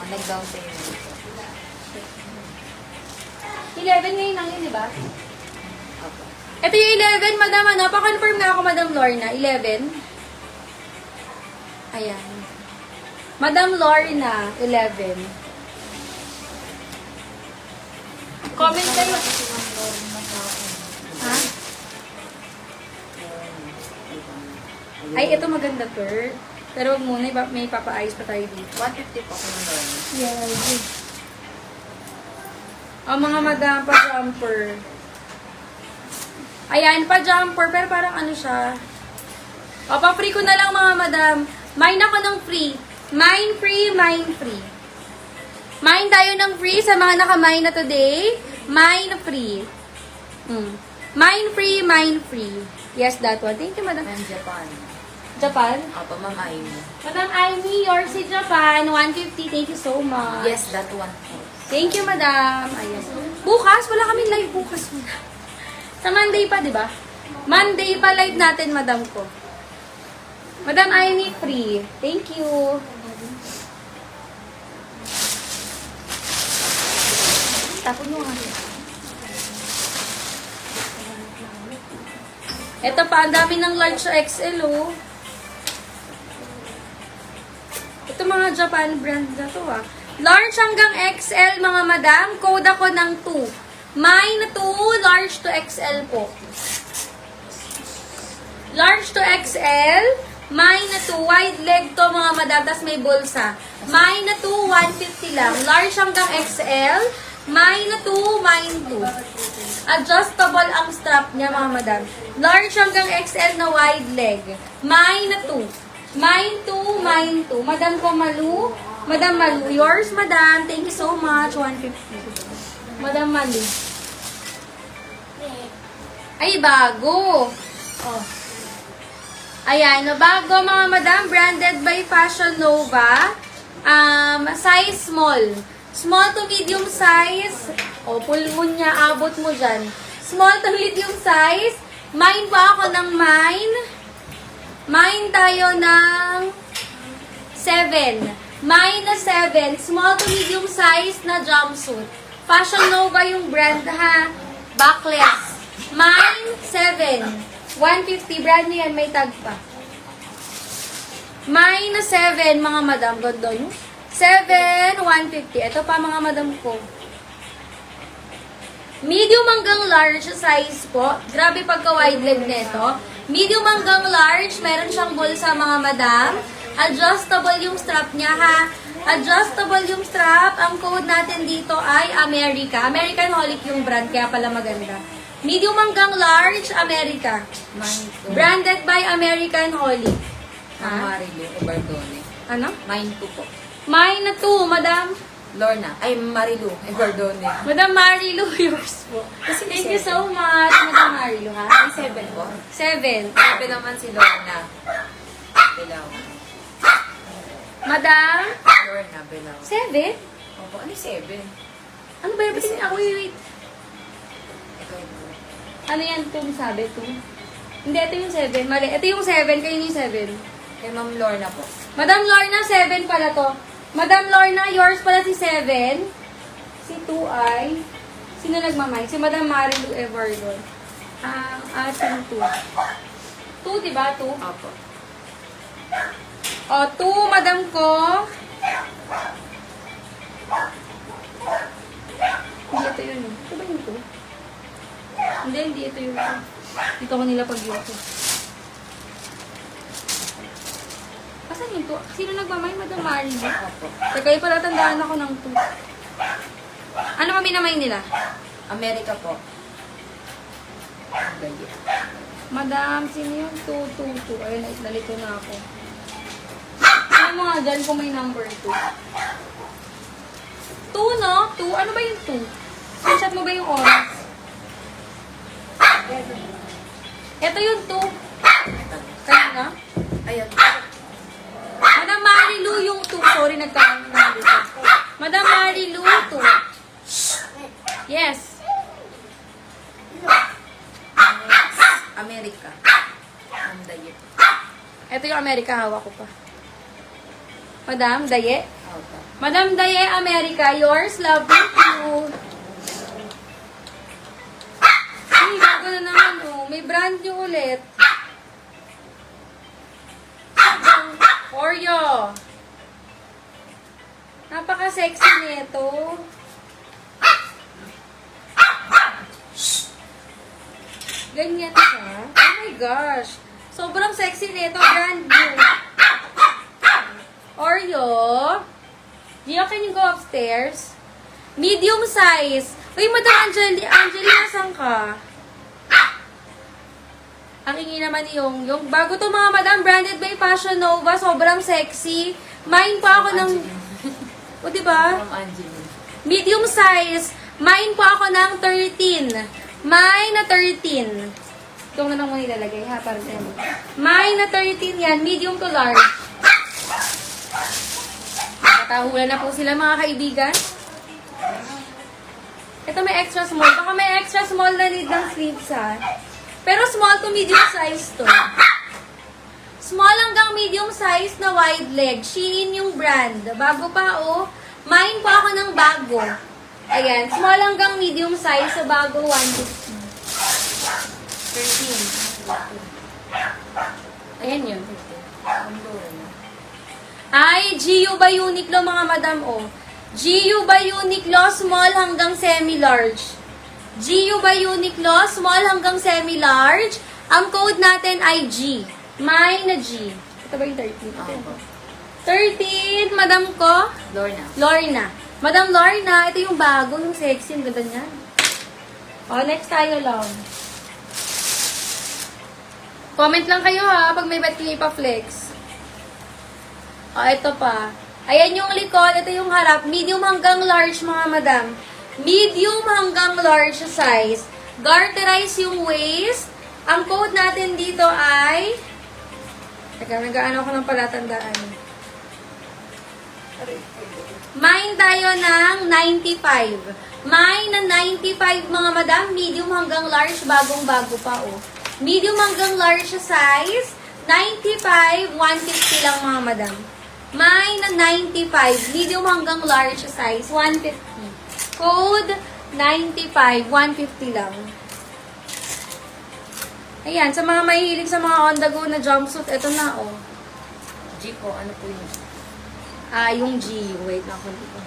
nag-down payment po. 11 ngayon lang yun, di ba? Opo. Ito yung 11, madam, ano? Pa-confirm nga ako, madam Lorna. 11. Ayan. Madam Lorna, 11. Comment kayo. Ha? Ay, ito maganda, per. Pero wag muna, may papaayos pa tayo dito. 150 po kung doon. Yes. Ang mga madam, pa-jumper. Ayan, pa-jumper, pero parang ano siya. O, pa-free ko na lang mga madam. Mine ako ng free. Mine free, mine free. Mine tayo ng free sa mga nakamine na today. Mine free. Mine free, mine free. Yes, that one. Thank you, madam. And Japan. Japan? Opo, Ma'am Amy. Madam Amy, yours si Japan. 150. Thank you so much. Yes, that one po. Thank you, madam. Ayan. Bukas, wala kami live bukas. Sa Monday pa, di ba? Monday pa live natin, madam ko. Madam Amy, free. Thank you. Tapon mo nga. Ito pa, ang dami ng large sa XL, oh. Ito mga Japan brand na to, ah. Large hanggang XL, mga madam. Code ako ng 2. Mine 2, large to XL po. Large to XL. Mine 2, wide leg to, mga madam. Tapos may bulsa. Mine 2, 150 lang. Large hanggang XL. Mine 2, mine 2. Adjustable ang strap niya, mga madam. Large hanggang XL na wide leg. Mine 2. Mine 2, mine 2. Madam ko Malu. Madam Malu. Yours, madam. Thank you so much. 150. Madam Malu. Ay, bago. Oh. Ayan, bago mga madam. Branded by Fashion Nova. Size small. Small to medium size. O, pulmon niya. Abot mo dyan. Small to medium size. Mine pa ako ng mine. Mine tayo ng 7. Mine na 7. Small to medium size na jumpsuit. Fashion Nova yung brand, ha? Backless. Mine 7. 150. Brand niya yan. May tag pa. Mine na 7, mga madam. Ganda yun. 7, 150. Ito pa, mga madam ko. Medium hanggang large size po. Grabe pagka-wide leg nito. Medium hanggang large. Meron siyang bulsa, mga madam. Adjustable yung strap niya, ha? Adjustable yung strap. Ang code natin dito ay America. American Holic yung brand, kaya pala maganda. Medium hanggang large, America. Mine 2. Branded by American Holic. Ma'am Marilu, Ibardone. Ano? Mine 2 po. Mine na 2, madam. Lorna. Ay, Marilu, Ibardone. Madam Marilu, yours po. Thank you so much, Madam Marilu, ha? Ay, 7 po. 7. Sabi naman si Lorna. Bilaw. Madam? Lorna, Bilaw. 7? Opo, ano 7? Ano ba yung patingin ako? Wait. Ikaw po. Ano yan? 2 sabi? 2? Hindi, ito yung 7. Mali. Ito yung 7. Kayo yung 7. Kay Ma'am Lorna po. Madam Lorna, 7 pala to. Madam Lorna, yours pala si 7. Si 2 ay... Sino nagmamay? Si Madam Marilu Everdon. Ang ating 2. 2, diba? 2? Opo. O, 2, madam ko. Hindi ito yun. Ito ba yung 2? Hindi ito yung 2. Dito ko nila pag-yuko. Asan yung 2? Sino nagmamay? Madam Marilu. Opo. Teka, pala tandaan ako ng 2. Ano kami namay nila? America po. Gayi. Madam, sino yung 222? Ayun, nalito na ako. Ano mga dyan kung may number 2? 2, no? 2? Ano ba yung 2? Screenshot mo ba yung oras? Ito yung 2. Kaya na? Ayan. Madam Marilu yung 2. Sorry, nagkaroon na dito. Madam Marilu, 2. Yes. America. Ang Daye. Ito yung Amerika, hawak ko pa. Madam, daye. Opo. Madam Daye America, yours, love you. Ay, bago na naman, oh. May brand new ulit. Oreo. Napaka-sexy nito. Ganyan siya. Oh my gosh. Sobrang sexy nito. Brand new. Oreo. Gio, can you go upstairs? Medium size. Uy, Madam Angeli, nasan ka? Ang ingi naman yung bago to mga madam, branded by Fashion Nova. Sobrang sexy. Mine pa ako ng... O, diba? From Angeline. Medium size. Mine po ako ng 13. Mine na 13. Ito na lang muna ilalagay ha, para sa inyo. Mine na 13 yan. Medium to large. Nakatahulan na po sila mga kaibigan. Ito may extra small. Baka may extra small na need ng sleeves ha. Pero small to medium size to. Small hanggang medium size na wide leg. Shein yung brand. Bago pa oh. Mine po ako ng bago. Ayan. Small hanggang medium size sa bago 150. 13. Ayan yun. Ay, GU by Uniqlo mga madam oh. GU by Uniqlo small hanggang semi-large. GU by Uniqlo small hanggang semi-large. Ang code natin ay G. Mine na G. Ito ba yung 13? Ako. 13, madam ko. Lorna. Lorna. Madam Lorna, ito yung bago, yung sexy, ang ganda niya. O, next tayo lang. Comment lang kayo ha, pag may ba't kayo pa-flex. O, ito pa. Ayan yung likod, ito yung harap. Medium hanggang large, mga madam. Medium hanggang large size. Garterize yung waist. Ang code natin dito ay... Teka, nag-ano ako ng palatandaan. Mine tayo ng 95. Mine na 95 mga madam. Medium hanggang large. Bagong-bago pa oh. Medium hanggang large size. 95. 150 lang mga madam. Mine na 95. Medium hanggang large size. 150. Code 95. 150 lang. Ayan. Sa mga mahihilig sa mga on-the-go na jumpsuit, ito na oh. G po, ano po yun? Yung G. Wait lang ko dito.